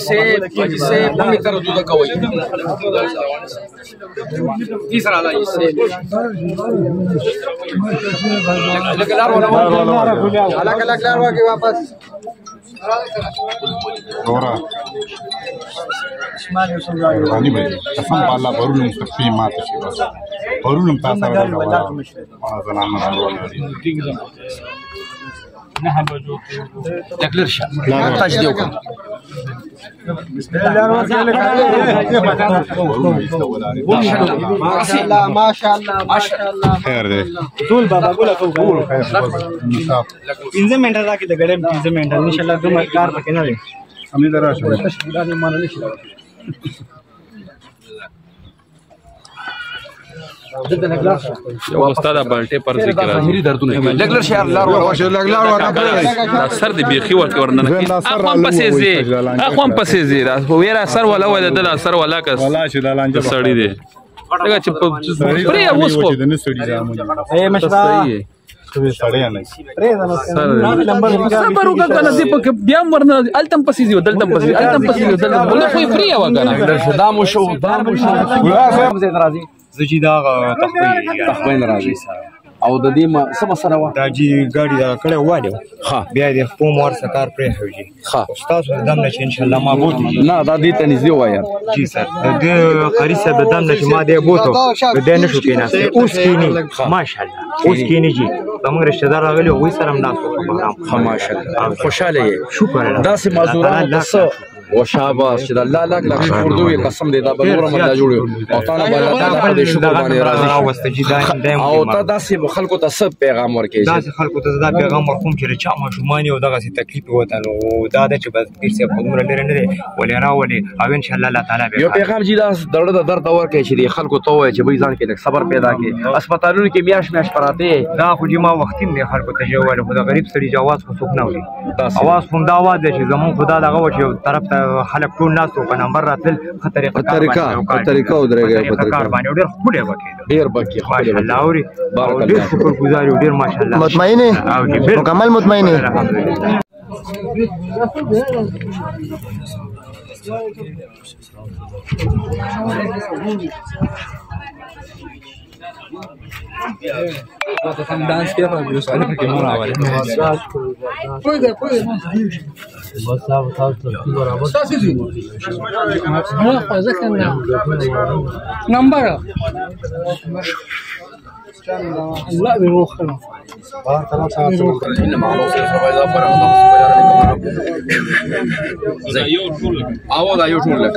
से मम्मी करो दूध कवई तीसरा ला इससे अलग अलग लारवा के वापस Dora. Rani bhai. Kasam palla barulum takfi mat shi bas. Barulum tasa ra. Zanan تكلر شا تاج ديوكم ما شاء الله ما شاء الله ما شاء الله خير ده طول بابا بولا کو خير انصاف 15 منټه راکې د ګډم 15 منټه ان شاء الله دوه کار پکې نه وي امي درا شو استاد بالټه پر ذکر راځي دردونه لګلر شهر لار ورشه لګلار ورنه سر دې بيخي ورنه اخوان پسې زی اخوان پسې زی راس ویرا سر ولا ول دل سر ولا کس والله چې د لانجه سړی دی دغه چې پرې اوس په د نسړي جامو اے مشرا سړی نه صبر وکړه دې په بیا ورنه التم پسې زی دلتم پسې التم پسې دلتم بل خو پرې وکړه دامو شو زید راځي زجیدا تخوین راځي او د دې سم سره وا دا جی ګاډي دا کړه واډو ها بیا دې قوم ور سکار پرې هوجي ها استاد دم نه ان شاء الله ما بوتو نه دا دې ته نږدې وایي جی سر د قاری صاحب دم نه ما دې بوتو د دې نشو کېنا اوس کېنی ماشاءالله اوس کېنی جی زموږ رشتہ دار راغلی وې سره هم ناسو ها ماشاءالله خوشاله شکر دا سه مازوران تاسو وشابه چې الله لاک لاک شکر دوی قسم دې دا بلور مله جوړ او تعالی الله تعالی دې شکر باندې راضي او تا داسې خلکو ته سب پیغام ورکړي داسې خلکو ته دا پیغام ورکوم چې چا ماشومان او دغه تکلیف وته نو دا د چې بس پیر څه په عمر لري نه دی ولې راولي او ان شاء الله الله تعالی یو پیغام چې دا درد درد ورکړي چې خلکو ته وایي چې به ځان کې صبر پیدا کړي هسپتالونو کې میاش پراته دا خو ما وختین دی خلکو ته جوړ خو دا غریب سړي جواز خو څوک نه وي اواز هم دا आवाज دی چې زمون خدا دغه و چې طرف ته خلک ټول ناس په نمبر راتل طریقه ودرېږي په کار باندې ډېر خپله وکړي ډېر بکی ماشاء الله اوري ډېر شکر گزار یو ډېر ماشاء الله مطمئن مکمل مطمئن डांस किया था वीडियो सारे के कैमरा वाले puede बस आप बराबर नंबर لا بيوخنا اواز ايو ټول لك